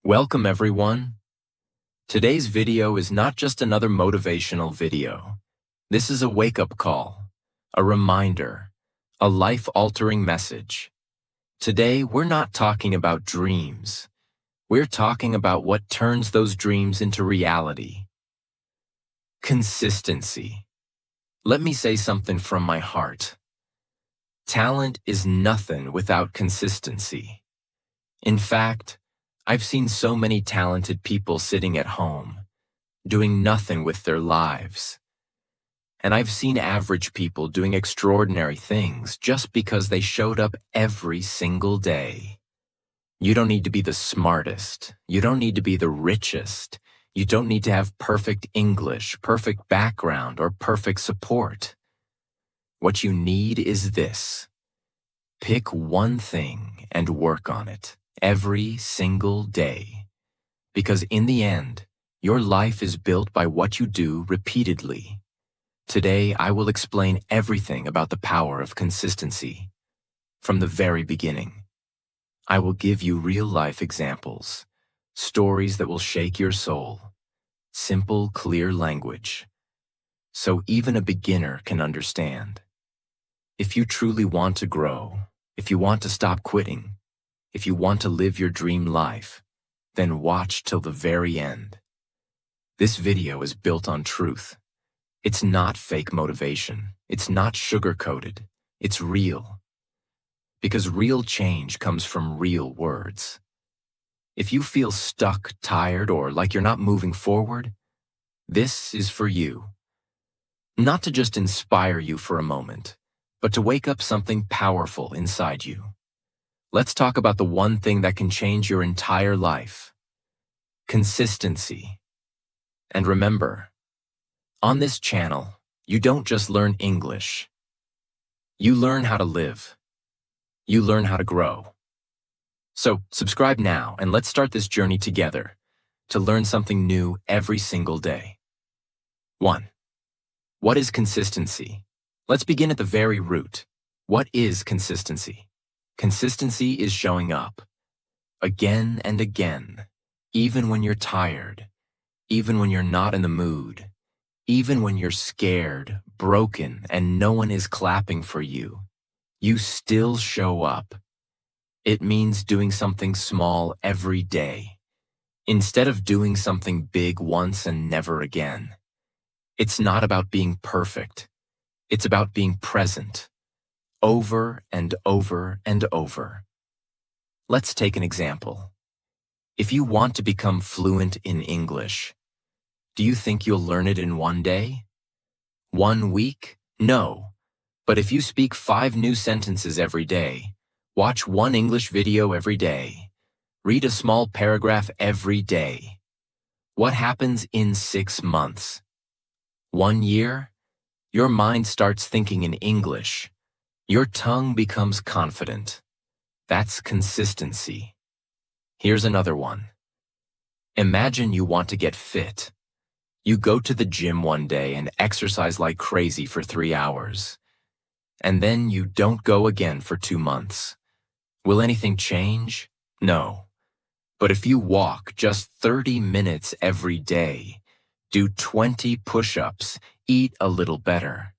Welcome everyone. Today's video is not just another motivational video. This is a wake-up call, a reminder, a life-altering message. Today, we're not talking about dreams. We're talking about what turns those dreams into reality. Consistency. Let me say something from my heart. Talent is nothing without consistency. In fact, I've seen so many talented people sitting at home, doing nothing with their lives. And I've seen average people doing extraordinary things just because they showed up every single day. You don't need to be the smartest. You don't need to be the richest. You don't need to have perfect English, perfect background, or perfect support. What you need is this. Pick one thing and work on it every single day. Because in the end, your life is built by what you do repeatedly. Today, I will explain everything about the power of consistency. From the very beginning, I will give you real-life examples, stories that will shake your soul, simple, clear language, so even a beginner can understand. If you truly want to grow, if you want to stop quitting, if you want to live your dream life, then watch till the very end. This video is built on truth. It's not fake motivation. It's not sugar-coated. It's real. Because real change comes from real words. If you feel stuck, tired, or like you're not moving forward, this is for you. Not to just inspire you for a moment, but to wake up something powerful inside you. Let's talk about the one thing that can change your entire life. Consistency. And remember, on this channel, you don't just learn English. You learn how to live. You learn how to grow. So, subscribe now and let's start this journey together to learn something new every single day. 1. What is consistency? Let's begin at the very root. What is consistency? Consistency is showing up again and again, even when you're tired, even when you're not in the mood, even when you're scared, broken, and no one is clapping for you. You still show up. It means doing something small every day, instead of doing something big once and never again. It's not about being perfect. It's about being present. Over and over and over. Let's take an example. If you want to become fluent in English, do you think you'll learn it in one day? 1 week? No. But if you speak 5 new sentences every day, watch 1 English video every day, read a small paragraph every day, what happens in 6 months? 1 year? Your mind starts thinking in English. Your tongue becomes confident. That's consistency. Here's another one. Imagine you want to get fit. You go to the gym one day and exercise like crazy for 3 hours. And then you don't go again for 2 months. Will anything change? No. But if you walk just 30 minutes every day, do 20 push-ups, eat a little better,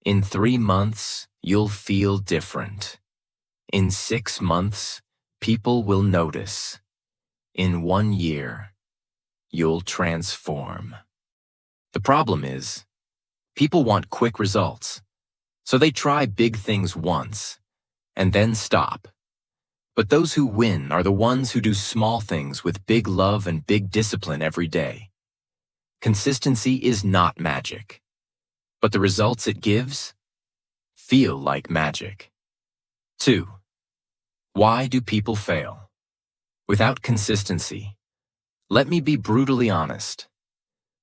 in 3 months, you'll feel different. In 6 months, people will notice. In 1 year, you'll transform. The problem is, people want quick results. So they try big things once, and then stop. But those who win are the ones who do small things with big love and big discipline every day. Consistency is not magic, but the results it gives feel like magic. 2. Why do people fail? Without consistency, let me be brutally honest.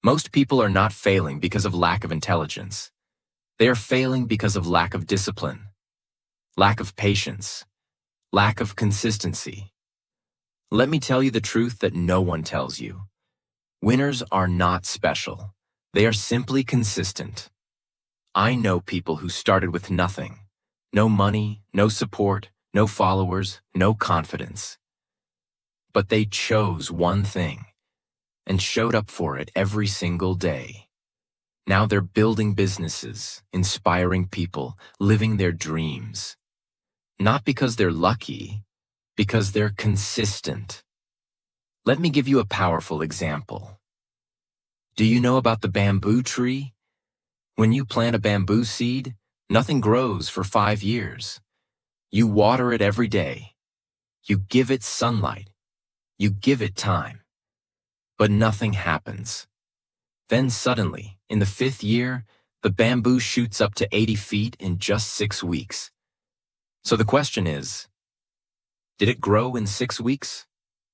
Most people are not failing because of lack of intelligence. They are failing because of lack of discipline, lack of patience, lack of consistency. Let me tell you the truth that no one tells you. Winners are not special. They are simply consistent. I know people who started with nothing. No money, no support, no followers, no confidence. but they chose one thing and showed up for it every single day. Now they're building businesses, inspiring people, living their dreams. Not because they're lucky, because they're consistent. Let me give you a powerful example. Do you know about the bamboo tree? When you plant a bamboo seed, nothing grows for 5 years. You water it every day. You give it sunlight. You give it time. But nothing happens. Then suddenly, in the 5th year, the bamboo shoots up to 80 feet in just 6 weeks. So the question is, did it grow in 6 weeks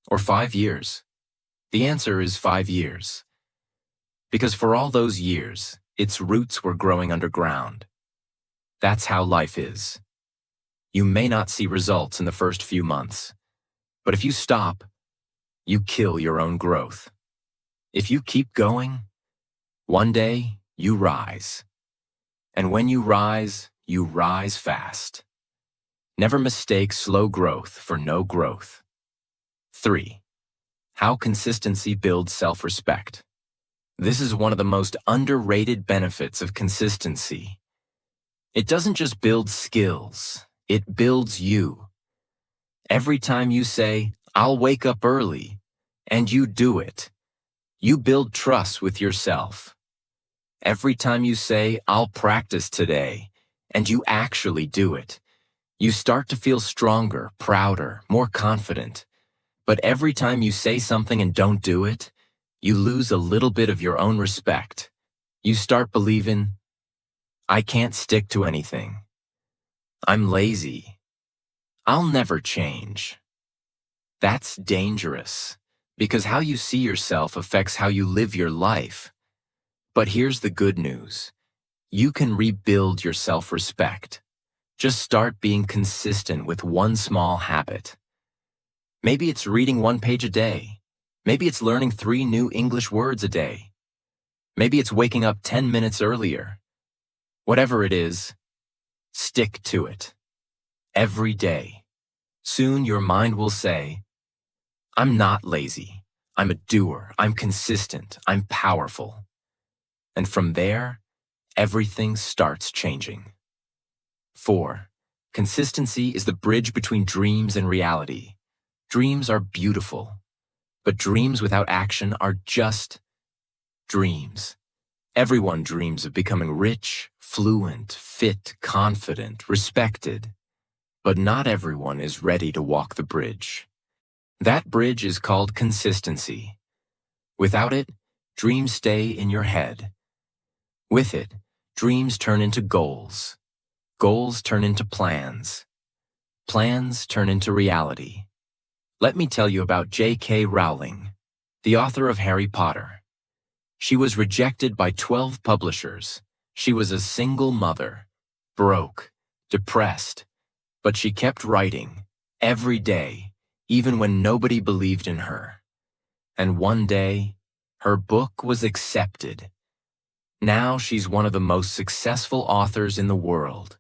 or 5 years? The answer is 5 years. Because for all those years, its roots were growing underground. That's how life is. You may not see results in the first few months, but if you stop, you kill your own growth. If you keep going, one day you rise. And when you rise fast. Never mistake slow growth for no growth. 3. How consistency builds self-respect. This is one of the most underrated benefits of consistency. It doesn't just build skills, it builds you. Every time you say, "I'll wake up early," and you do it, you build trust with yourself. Every time you say, "I'll practice today," and you actually do it, you start to feel stronger, prouder, more confident. But every time you say something and don't do it, you lose a little bit of your own respect. You start believing, "I can't stick to anything. I'm lazy. I'll never change." That's dangerous, because how you see yourself affects how you live your life. But here's the good news. You can rebuild your self-respect. Just start being consistent with one small habit. Maybe it's reading 1 page a day. Maybe it's learning 3 new English words a day. Maybe it's waking up 10 minutes earlier. Whatever it is, stick to it. Every day. Soon your mind will say, "I'm not lazy. I'm a doer. I'm consistent. I'm powerful." And from there, everything starts changing. 4. Consistency is the bridge between dreams and reality. Dreams are beautiful. But dreams without action are just dreams. Everyone dreams of becoming rich, fluent, fit, confident, respected. But not everyone is ready to walk the bridge. That bridge is called consistency. Without it, dreams stay in your head. With it, dreams turn into goals. Goals turn into plans. Plans turn into reality. Let me tell you about J.K. Rowling, the author of Harry Potter. She was rejected by 12 publishers. She was a single mother, broke, depressed, but she kept writing every day, even when nobody believed in her. And one day, her book was accepted. Now she's one of the most successful authors in the world.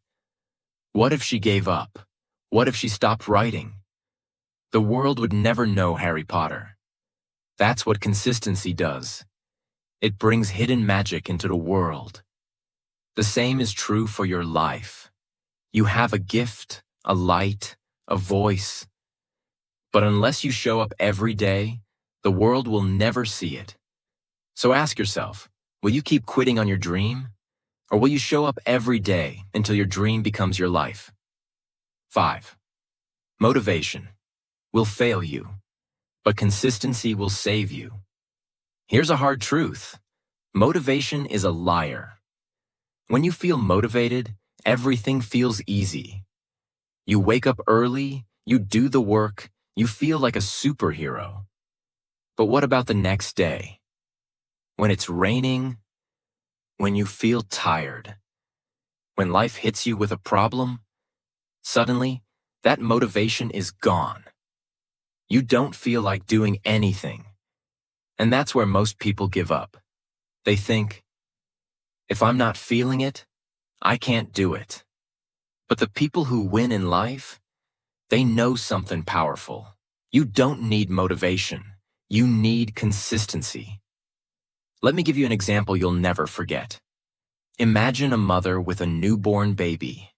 What if she gave up? What if she stopped writing? The world would never know Harry Potter. That's what consistency does. It brings hidden magic into the world. The same is true for your life. You have a gift, a light, a voice. But unless you show up every day, the world will never see it. So ask yourself, will you keep quitting on your dream? Or will you show up every day until your dream becomes your life? 5. Motivation will fail you, but consistency will save you. Here's a hard truth. Motivation is a liar. When you feel motivated, everything feels easy. You wake up early, you do the work, you feel like a superhero. But what about the next day? When it's raining, when you feel tired, when life hits you with a problem, suddenly that motivation is gone. You don't feel like doing anything. And that's where most people give up. They think, if I'm not feeling it, I can't do it. But the people who win in life, they know something powerful. You don't need motivation. You need consistency. Let me give you an example you'll never forget. Imagine a mother with a newborn baby.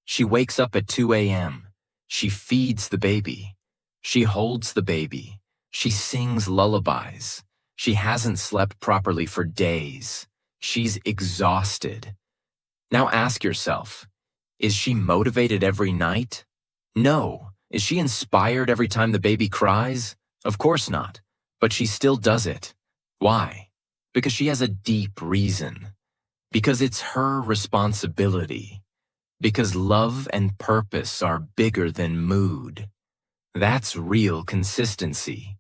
She wakes up at 2 a.m. She feeds the baby. She holds the baby. She sings lullabies. She hasn't slept properly for days. She's exhausted. Now ask yourself, is she motivated every night? No. Is she inspired every time the baby cries? Of course not. But she still does it. Why? Because she has a deep reason. Because it's her responsibility. Because love and purpose are bigger than mood. That's real consistency.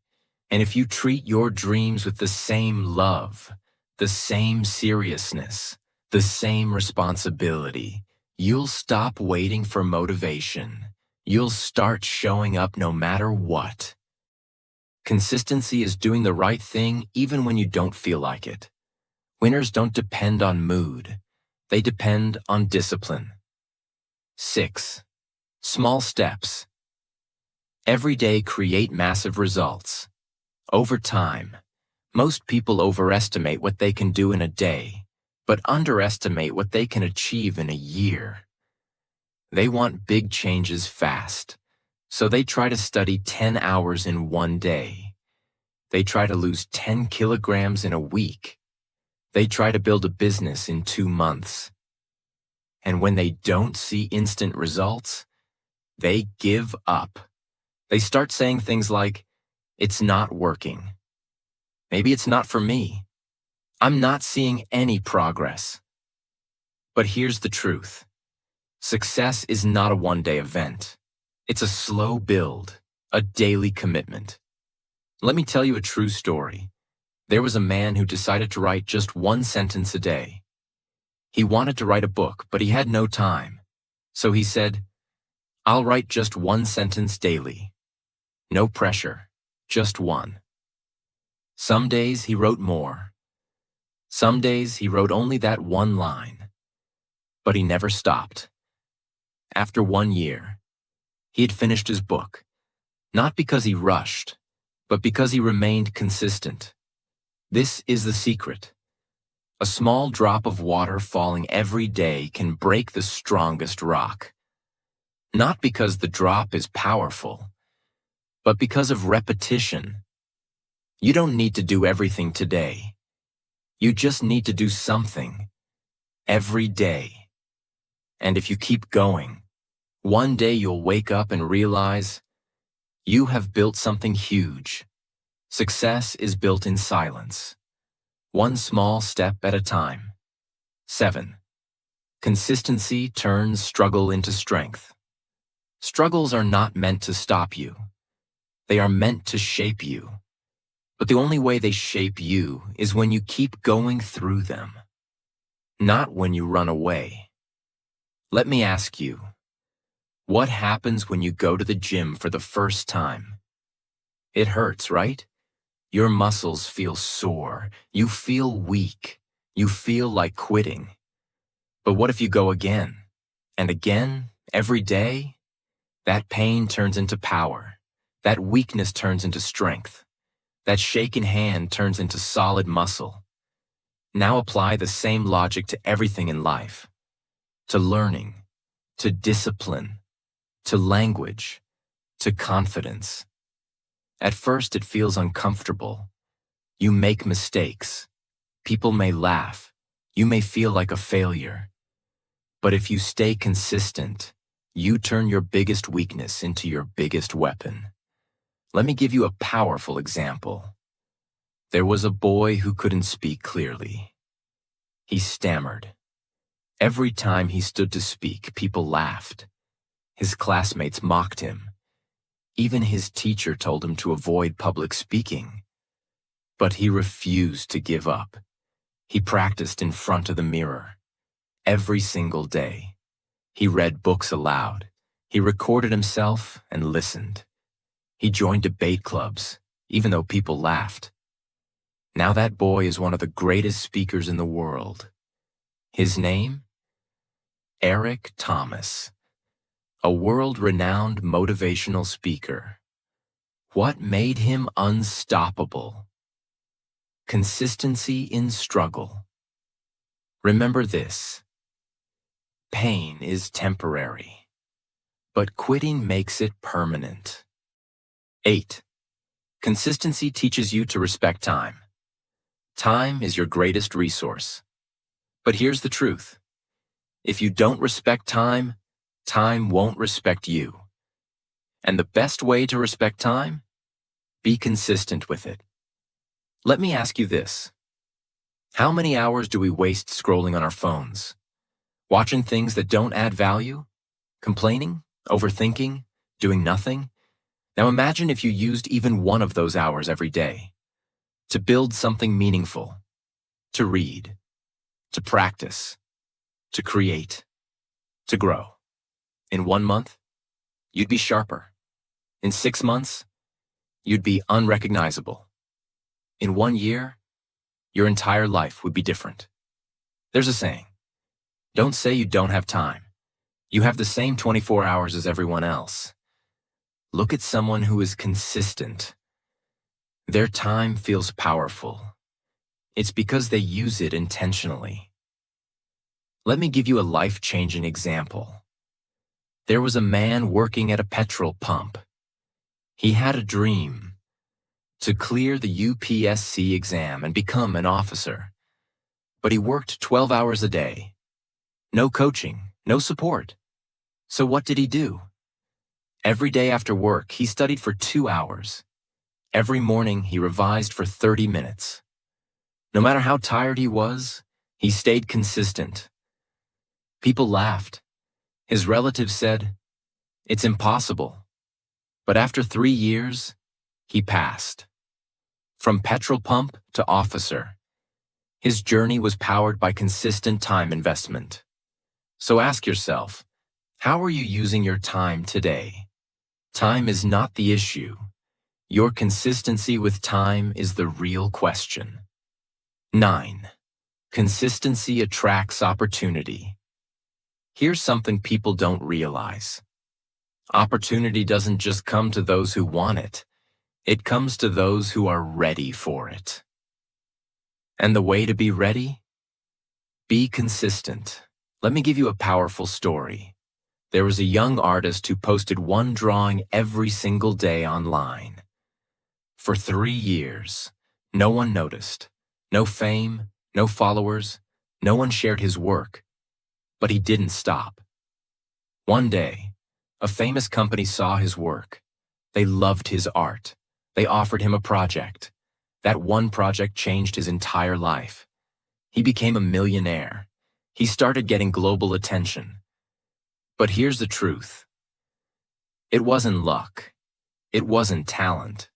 And if you treat your dreams with the same love, the same seriousness, the same responsibility, you'll stop waiting for motivation. You'll start showing up no matter what. Consistency is doing the right thing even when you don't feel like it. Winners don't depend on mood. They depend on discipline. 6. Small steps. Every day create massive results. Over time, most people overestimate what they can do in a day, but underestimate what they can achieve in a year. They want big changes fast, so they try to study 10 hours in one day. They try to lose 10 kilograms in a week. They try to build a business in 2 months. And when they don't see instant results, they give up. They start saying things like, "It's not working. Maybe it's not for me. I'm not seeing any progress." But here's the truth. Success is not a one-day event. It's a slow build, a daily commitment. Let me tell you a true story. There was a man who decided to write just one sentence a day. He wanted to write a book, but he had no time. So he said, "I'll write just one sentence daily. No pressure, just one." Some days he wrote more. Some days he wrote only that one line. But he never stopped. After 1 year, he had finished his book, not because he rushed, but because he remained consistent. This is the secret. A small drop of water falling every day can break the strongest rock. Not because the drop is powerful, but because of repetition. You don't need to do everything today. You just need to do something every day. And if you keep going, one day you'll wake up and realize you have built something huge. Success is built in silence, one small step at a time. 7. Consistency turns struggle into strength. Struggles are not meant to stop you. They are meant to shape you. But the only way they shape you is when you keep going through them, not when you run away. Let me ask you, what happens when you go to the gym for the first time? It hurts, right? Your muscles feel sore. You feel weak. You feel like quitting. But what if you go again and again, every day? That pain turns into power. That weakness turns into strength. That shaken hand turns into solid muscle. Now apply the same logic to everything in life. To learning, to discipline, to language, to confidence. At first it feels uncomfortable. You make mistakes. People may laugh. You may feel like a failure. But if you stay consistent, you turn your biggest weakness into your biggest weapon. Let me give you a powerful example. There was a boy who couldn't speak clearly. He stammered. Every time he stood to speak, people laughed. His classmates mocked him. Even his teacher told him to avoid public speaking. But he refused to give up. He practiced in front of the mirror. Every single day. He read books aloud. He recorded himself and listened. He joined debate clubs, even though people laughed. Now that boy is one of the greatest speakers in the world. His name? Eric Thomas, a world-renowned motivational speaker. What made him unstoppable? Consistency in struggle. Remember this: pain is temporary, but quitting makes it permanent. 8. Consistency teaches you to respect time. Time is your greatest resource. But here's the truth: if you don't respect time, time won't respect you. And the best way to respect time? Be consistent with it. Let me ask you this: how many hours do we waste scrolling on our phones? Watching things that don't add value? Complaining? Overthinking? Doing nothing? Now imagine if you used even one of those hours every day to build something meaningful, to read, to practice, to create, to grow. In 1 month, you'd be sharper. In 6 months, you'd be unrecognizable. In 1 year, your entire life would be different. There's a saying: don't say you don't have time. You have the same 24 hours as everyone else. Look at someone who is consistent. Their time feels powerful. It's because they use it intentionally. Let me give you a life-changing example. There was a man working at a petrol pump. He had a dream: to clear the UPSC exam and become an officer. But he worked 12 hours a day. No coaching, no support. So what did he do? Every day after work, he studied for 2 hours. Every morning, he revised for 30 minutes. No matter how tired he was, he stayed consistent. People laughed. His relatives said, "It's impossible." But after 3 years, he passed. From petrol pump to officer, his journey was powered by consistent time investment. So ask yourself, how are you using your time today? Time is not the issue. Your consistency with time is the real question. 9. Consistency attracts opportunity. Here's something people don't realize. Opportunity doesn't just come to those who want it. It comes to those who are ready for it. And the way to be ready? Be consistent. Let me give you a powerful story. There was a young artist who posted one drawing every single day online. For 3 years, no one noticed. No fame, no followers, no one shared his work. But he didn't stop. One day, a famous company saw his work. They loved his art. They offered him a project. That one project changed his entire life. He became a millionaire. He started getting global attention. But here's the truth. It wasn't luck. It wasn't talent.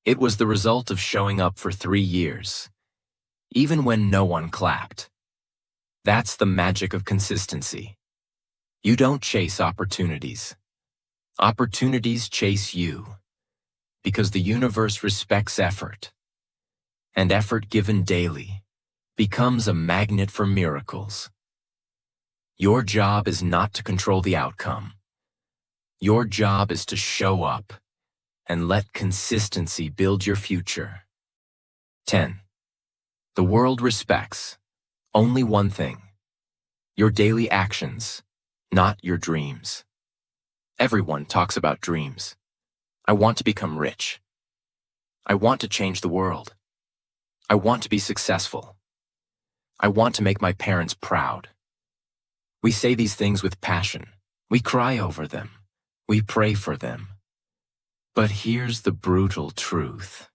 It was the result of showing up for 3 years, even when no one clapped. That's the magic of consistency. You don't chase opportunities. Opportunities chase you, because the universe respects effort. And effort given daily becomes a magnet for miracles. Your job is not to control the outcome. Your job is to show up and let consistency build your future. 10. The world respects only one thing: your daily actions, not your dreams. Everyone talks about dreams. I want to become rich. I want to change the world. I want to be successful. I want to make my parents proud. We say these things with passion. We cry over them. We pray for them. But here's the brutal truth.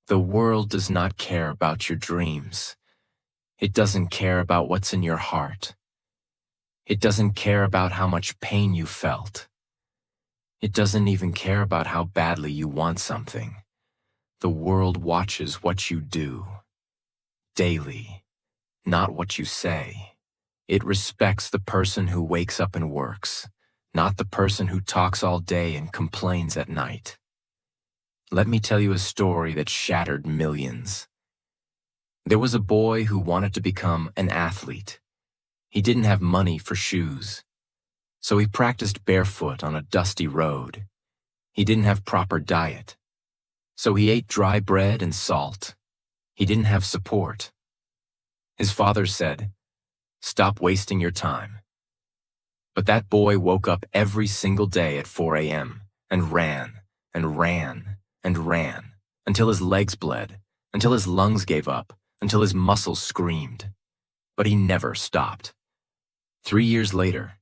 The world does not care about your dreams. It doesn't care about what's in your heart. It doesn't care about how much pain you felt. It doesn't even care about how badly you want something. The world watches what you do daily, not what you say. It respects the person who wakes up and works, not the person who talks all day and complains at night. Let me tell you a story that shattered millions. There was a boy who wanted to become an athlete. He didn't have money for shoes, so he practiced barefoot on a dusty road. He didn't have proper diet. So he ate dry bread and salt. He didn't have support. His father said, "Stop wasting your time." But that boy woke up every single day at 4 a.m. and ran and ran and ran until his legs bled, until his lungs gave up, until his muscles screamed. But he never stopped. 3 years later,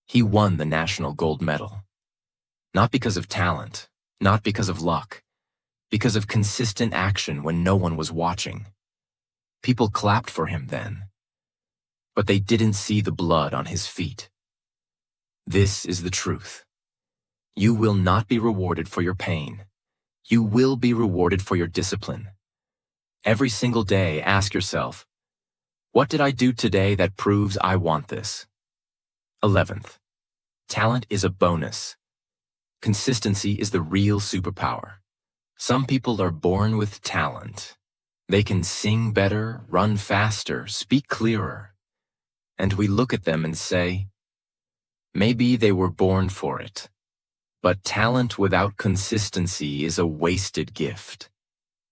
he won the national gold medal. Not because of talent, not because of luck, because of consistent action when no one was watching. People clapped for him then, but they didn't see the blood on his feet. This is the truth. You will not be rewarded for your pain. You will be rewarded for your discipline. Every single day, ask yourself, what did I do today that proves I want this? 11th, talent is a bonus. Consistency is the real superpower. Some people are born with talent. They can sing better, run faster, speak clearer. And we look at them and say, maybe they were born for it. But talent without consistency is a wasted gift.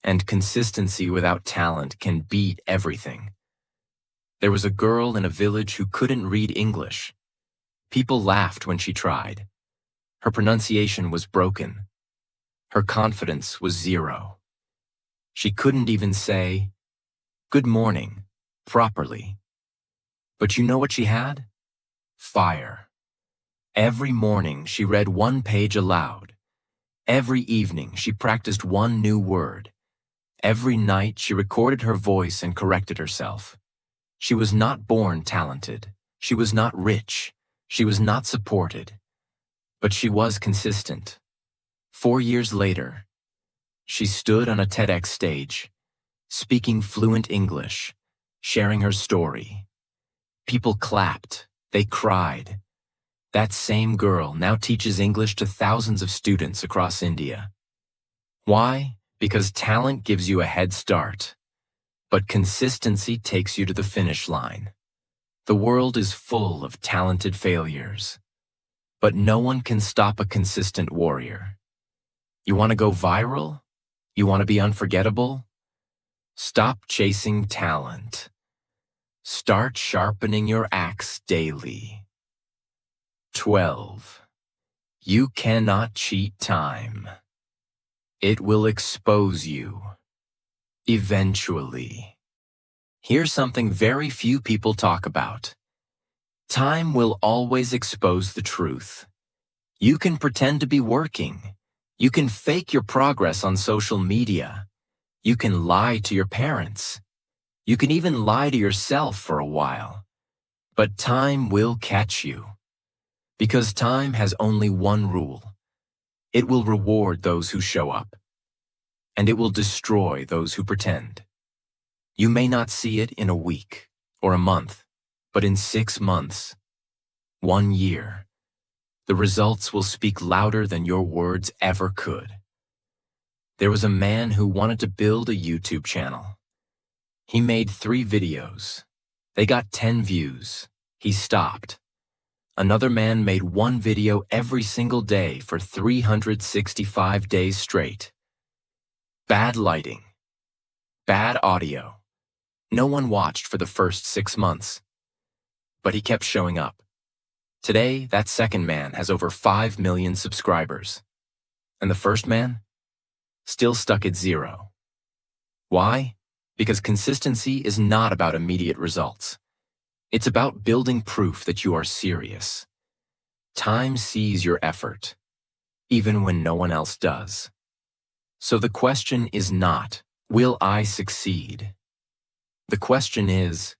And consistency without talent can beat everything. There was a girl in a village who couldn't read English. People laughed when she tried. Her pronunciation was broken. Her confidence was zero. She couldn't even say, "Good morning," properly. But you know what she had? Fire. Every morning she read one page aloud. Every evening she practiced one new word. Every night she recorded her voice and corrected herself. She was not born talented. She was not rich. She was not supported. But she was consistent. 4 years later, she stood on a TEDx stage, speaking fluent English, sharing her story. People clapped. They cried. That same girl now teaches English to thousands of students across India. Why? Because talent gives you a head start, but consistency takes you to the finish line. The world is full of talented failures, but no one can stop a consistent warrior. You want to go viral? You want to be unforgettable? Stop chasing talent. Start sharpening your axe daily. 12. You cannot cheat time. It will expose you. Eventually. Here's something very few people talk about. Time will always expose the truth. You can pretend to be working. You can fake your progress on social media. You can lie to your parents. You can even lie to yourself for a while. But time will catch you. Because time has only one rule. It will reward those who show up. And it will destroy those who pretend. You may not see it in a week or a month, but in 6 months, 1 year, the results will speak louder than your words ever could. There was a man who wanted to build a YouTube channel. He made 3 videos. They got 10 views. He stopped. Another man made 1 video every single day for 365 days straight. Bad lighting. Bad audio. No one watched for the first 6 months. But he kept showing up. Today, that second man has over 5 million subscribers. And the first man? Still stuck at 0. Why? Because consistency is not about immediate results. It's about building proof that you are serious. Time sees your effort, even when no one else does. So the question is not, will I succeed? The question is,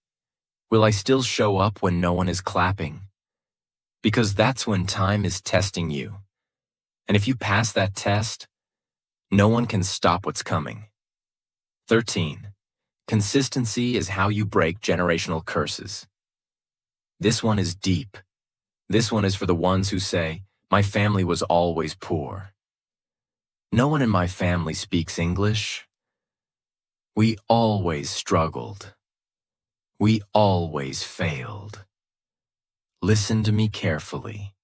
will I still show up when no one is clapping? Because that's when time is testing you. And if you pass that test, no one can stop what's coming. 13. Consistency is how you break generational curses. This one is deep. This one is for the ones who say, my family was always poor. No one in my family speaks English. We always struggled. We always failed. Listen to me carefully.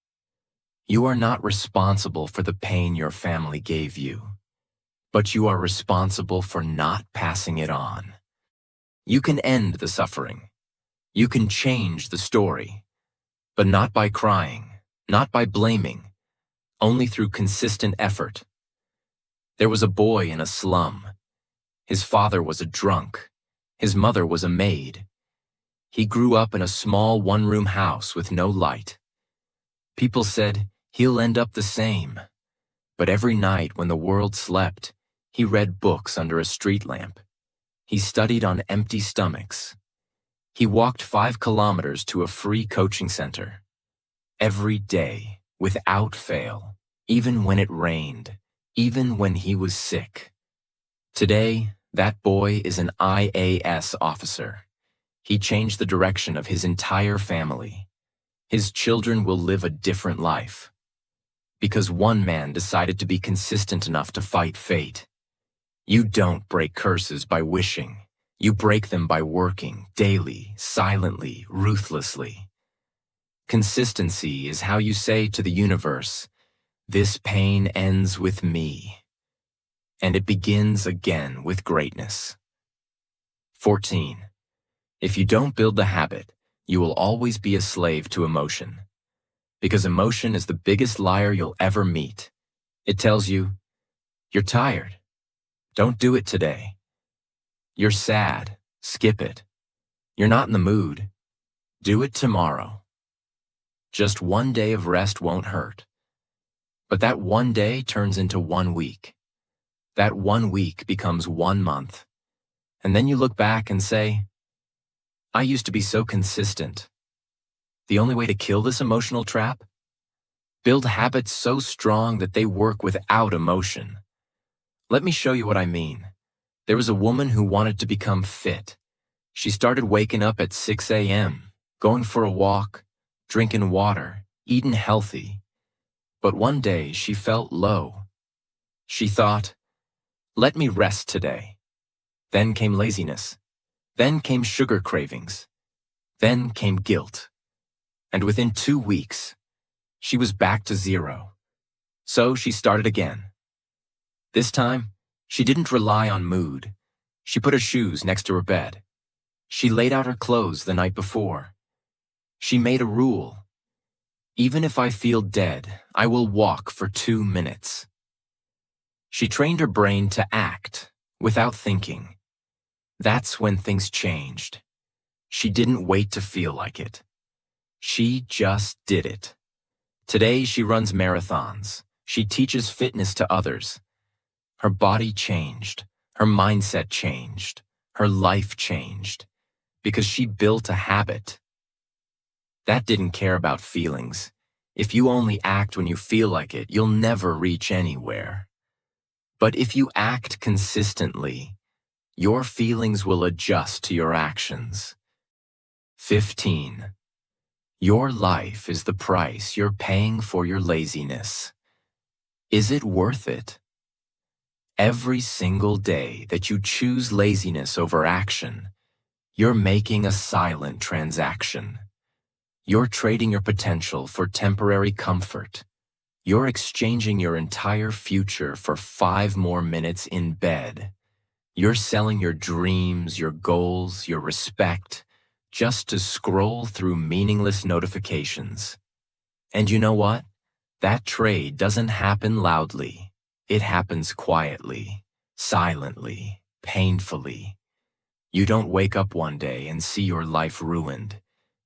You are not responsible for the pain your family gave you. but you are responsible for not passing it on. You can end the suffering. You can change the story, but not by crying, not by blaming, only through consistent effort. There was a boy in a slum. His father was a drunk. His mother was a maid. He grew up in a small one-room house with no light. People said, he'll end up the same. But every night when the world slept, he read books under a street lamp. He studied on empty stomachs. He walked 5 kilometers to a free coaching center. Every day, without fail, even when it rained, even when he was sick. Today, that boy is an IAS officer. He changed the direction of his entire family. His children will live a different life. Because one man decided to be consistent enough to fight fate. You don't break curses by wishing. You break them by working, daily, silently, ruthlessly. Consistency is how you say to the universe, this pain ends with me. And it begins again with greatness. 14. If you don't build the habit, you will always be a slave to emotion. Because emotion is the biggest liar you'll ever meet. It tells you, you're tired. Don't do it today. You're sad. Skip it. You're not in the mood. Do it tomorrow. Just one day of rest won't hurt. But that one day turns into 1 week. That 1 week becomes 1 month. And then you look back and say, I used to be so consistent. The only way to kill this emotional trap? Build habits so strong that they work without emotion. Let me show you what I mean. There was a woman who wanted to become fit. She started waking up at 6 a.m., going for a walk, drinking water, eating healthy. But one day she felt low. She thought, let me rest today. Then came laziness. Then came sugar cravings. Then came guilt. And within 2 weeks, she was back to 0. So she started again. This time, she didn't rely on mood. She put her shoes next to her bed. She laid out her clothes the night before. She made a rule. Even if I feel dead, I will walk for 2 minutes. She trained her brain to act without thinking. That's when things changed. She didn't wait to feel like it. She just did it. Today she runs marathons. She teaches fitness to others. Her body changed. Her mindset changed. Her life changed. Because she built a habit. That didn't care about feelings. If you only act when you feel like it, you'll never reach anywhere. But if you act consistently, your feelings will adjust to your actions. 15. Your life is the price you're paying for your laziness. Is it worth it? Every single day that you choose laziness over action, you're making a silent transaction. You're trading your potential for temporary comfort. You're exchanging your entire future for 5 more minutes in bed. You're selling your dreams, your goals, your respect, just to scroll through meaningless notifications. And you know what? That trade doesn't happen loudly. It happens quietly, silently, painfully. You don't wake up one day and see your life ruined.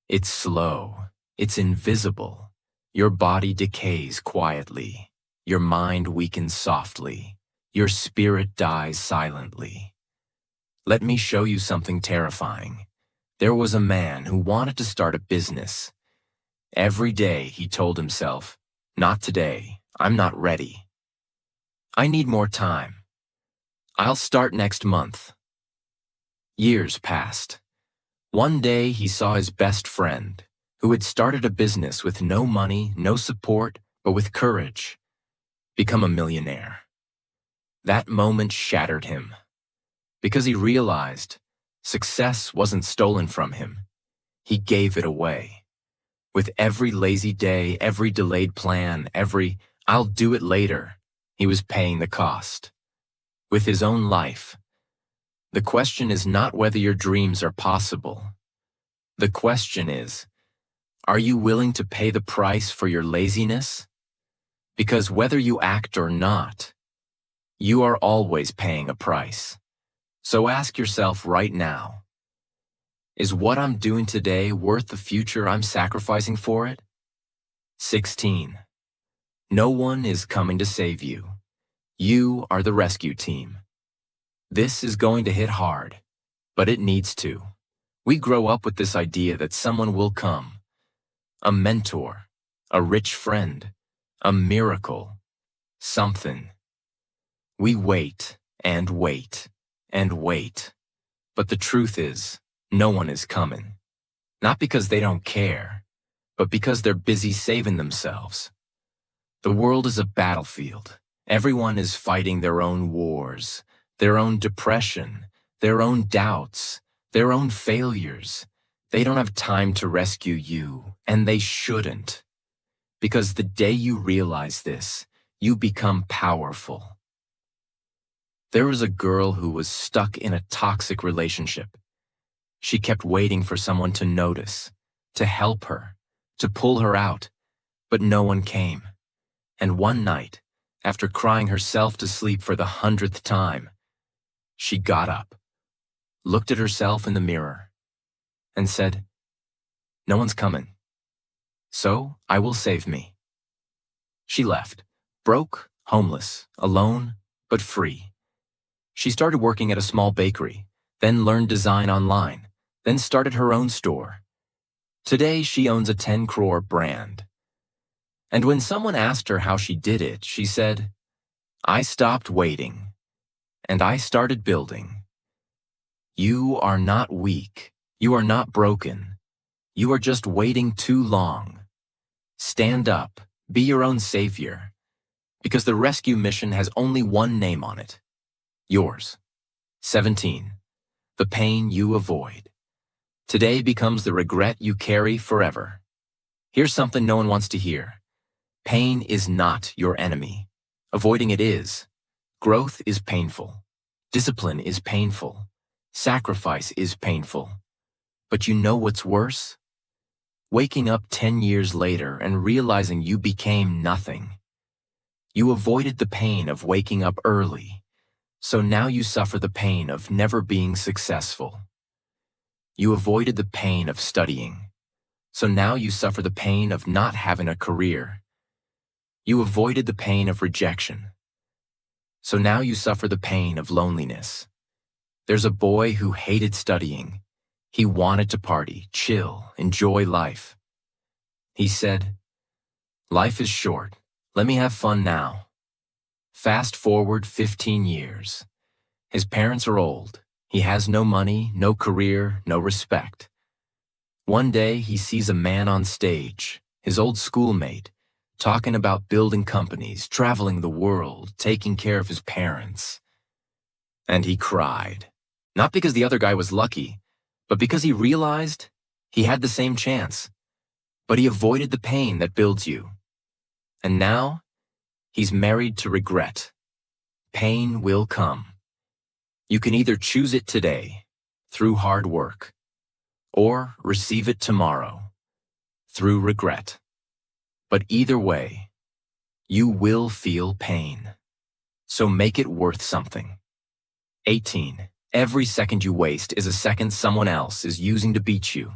It's slow. It's invisible. Your body decays quietly. Your mind weakens softly. Your spirit dies silently. Let me show you something terrifying. There was a man who wanted to start a business. Every day he told himself, not today, I'm not ready. I need more time. I'll start next month. Years passed. One day he saw his best friend, who had started a business with no money, no support, but with courage, become a millionaire. That moment shattered him, because he realized success wasn't stolen from him. He gave it away. With every lazy day, every delayed plan, every "I'll do it later," he was paying the cost. with his own life. The question is not whether your dreams are possible. The question is, are you willing to pay the price for your laziness? Because whether you act or not, you are always paying a price. So ask yourself right now, is what I'm doing today worth the future I'm sacrificing for it? 16. No one is coming to save you. You are the rescue team. This is going to hit hard, but it needs to. We grow up with this idea that someone will come. A mentor, a rich friend, a miracle, something. We wait and wait and wait. But the truth is, no one is coming. Not because they don't care, but because they're busy saving themselves. The world is a battlefield. Everyone is fighting their own wars, their own depression, their own doubts, their own failures. They don't have time to rescue you, and they shouldn't. Because the day you realize this, you become powerful. There was a girl who was stuck in a toxic relationship. She kept waiting for someone to notice, to help her, to pull her out, but no one came. And one night, after crying herself to sleep for the 100th time, she got up, looked at herself in the mirror, and said, "No one's coming, so I will save me." She left, broke, homeless, alone, but free. She started working at a small bakery, then learned design online, then started her own store. Today, she owns a 10 crore brand. And when someone asked her how she did it, she said, "I stopped waiting, and I started building." You are not weak. You are not broken. You are just waiting too long. Stand up. Be your own savior. Because the rescue mission has only one name on it. Yours. 17. The pain you avoid. Today becomes the regret you carry forever. Here's something no one wants to hear. Pain is not your enemy. Avoiding it is. Growth is painful. Discipline is painful. Sacrifice is painful. But you know what's worse? Waking up 10 years later and realizing you became nothing. You avoided the pain of waking up early, so now you suffer the pain of never being successful. You avoided the pain of studying, so now you suffer the pain of not having a career. You avoided the pain of rejection, so now you suffer the pain of loneliness. There's a boy who hated studying. He wanted to party, chill, enjoy life. He said, "Life is short. Let me have fun now." Fast forward 15 years. His parents are old. He has no money, no career, no respect. One day he sees a man on stage, his old schoolmate, talking about building companies, traveling the world, taking care of his parents. And he cried. Not because the other guy was lucky, but because he realized he had the same chance. But he avoided the pain that builds you. And now, he's married to regret. Pain will come. You can either choose it today, through hard work, or receive it tomorrow, through regret. But either way, you will feel pain. So make it worth something. 18. Every second you waste is a second someone else is using to beat you.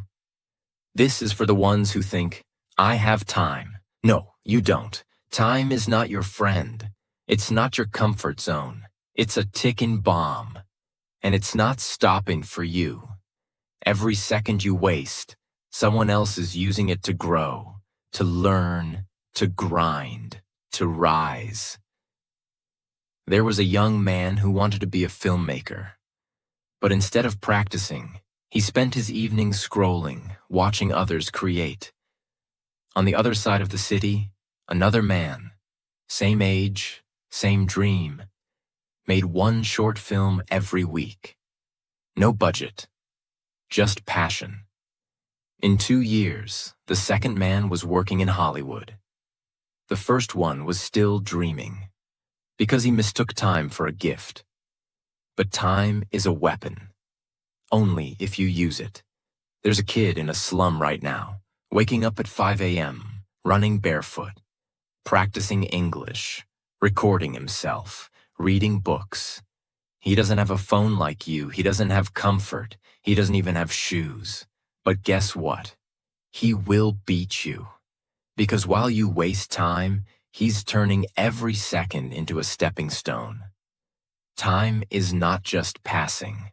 This is for the ones who think, "I have time." No, you don't. Time is not your friend. It's not your comfort zone. It's a ticking bomb. And it's not stopping for you. Every second you waste, someone else is using it to grow, to learn, to grind, to rise. There was a young man who wanted to be a filmmaker. But instead of practicing, he spent his evenings scrolling, watching others create. On the other side of the city, another man, same age, same dream, made one short film every week. No budget, just passion. In 2 years, the second man was working in Hollywood. The first one was still dreaming, because he mistook time for a gift. But time is a weapon, only if you use it. There's a kid in a slum right now, waking up at 5 a.m., running barefoot, practicing English, recording himself, reading books. He doesn't have a phone like you. He doesn't have comfort. He doesn't even have shoes. But guess what? He will beat you. Because while you waste time, he's turning every second into a stepping stone. Time is not just passing.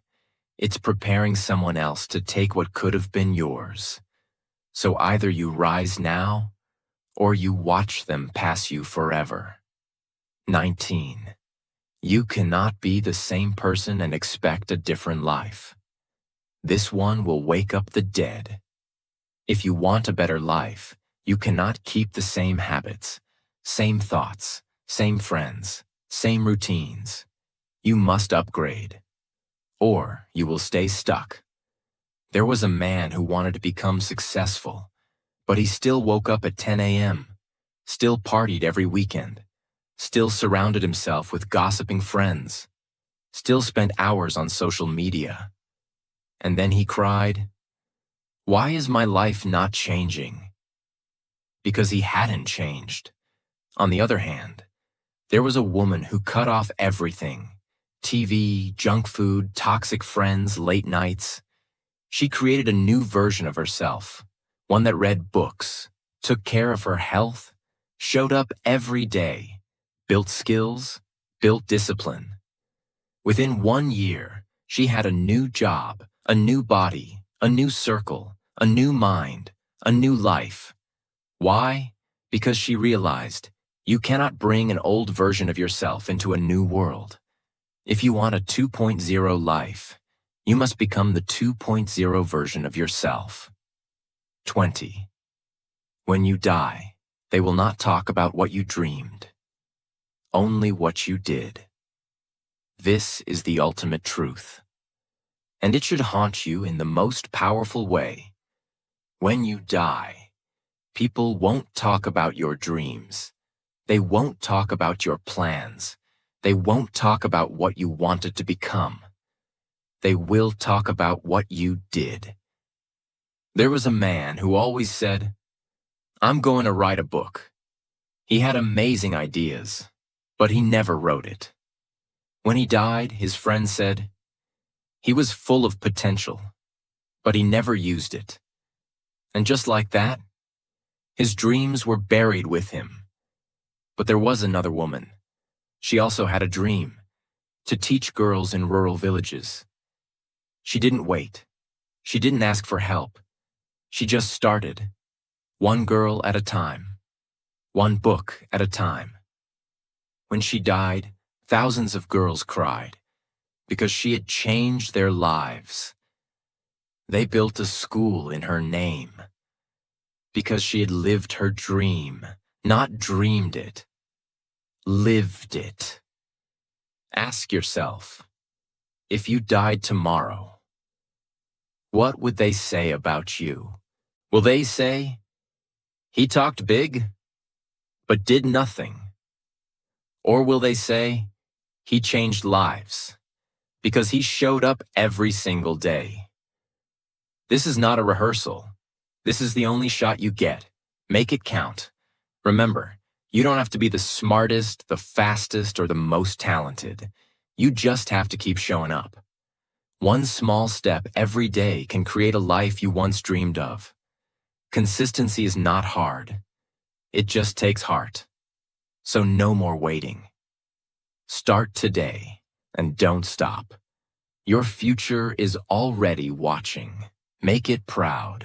It's preparing someone else to take what could have been yours. So either you rise now, or you watch them pass you forever. 19. You cannot be the same person and expect a different life. This one will wake up the dead. If you want a better life, you cannot keep the same habits, same thoughts, same friends, same routines. You must upgrade, or you will stay stuck. There was a man who wanted to become successful, but he still woke up at 10 a.m., still partied every weekend, still surrounded himself with gossiping friends, still spent hours on social media. And then he cried, "Why is my life not changing?" Because he hadn't changed. On the other hand, there was a woman who cut off everything: TV, junk food, toxic friends, late nights. She created a new version of herself, one that read books, took care of her health, showed up every day, built skills, built discipline. Within 1 year, she had a new job, a new body, a new circle, a new mind, a new life. Why? Because she realized you cannot bring an old version of yourself into a new world. If you want a 2.0 life, you must become the 2.0 version of yourself. 20. When you die, they will not talk about what you dreamed, only what you did. This is the ultimate truth, and it should haunt you in the most powerful way. When you die, people won't talk about your dreams. They won't talk about your plans. They won't talk about what you wanted to become. They will talk about what you did. There was a man who always said, "I'm going to write a book." He had amazing ideas, but he never wrote it. When he died, his friends said, he was full of potential, but he never used it. And just like that, his dreams were buried with him. But there was another woman. She also had a dream: to teach girls in rural villages. She didn't wait. She didn't ask for help. She just started, one girl at a time, one book at a time. When she died, thousands of girls cried because she had changed their lives. They built a school in her name because she had lived her dream, not dreamed it, lived it. Ask yourself, if you died tomorrow, what would they say about you? Will they say, "He talked big, but did nothing"? Or will they say, "He changed lives because he showed up every single day"? This is not a rehearsal. This is the only shot you get. Make it count. Remember, you don't have to be the smartest, the fastest, or the most talented. You just have to keep showing up. One small step every day can create a life you once dreamed of. Consistency is not hard. It just takes heart. So no more waiting. Start today and don't stop. Your future is already watching. Make it proud.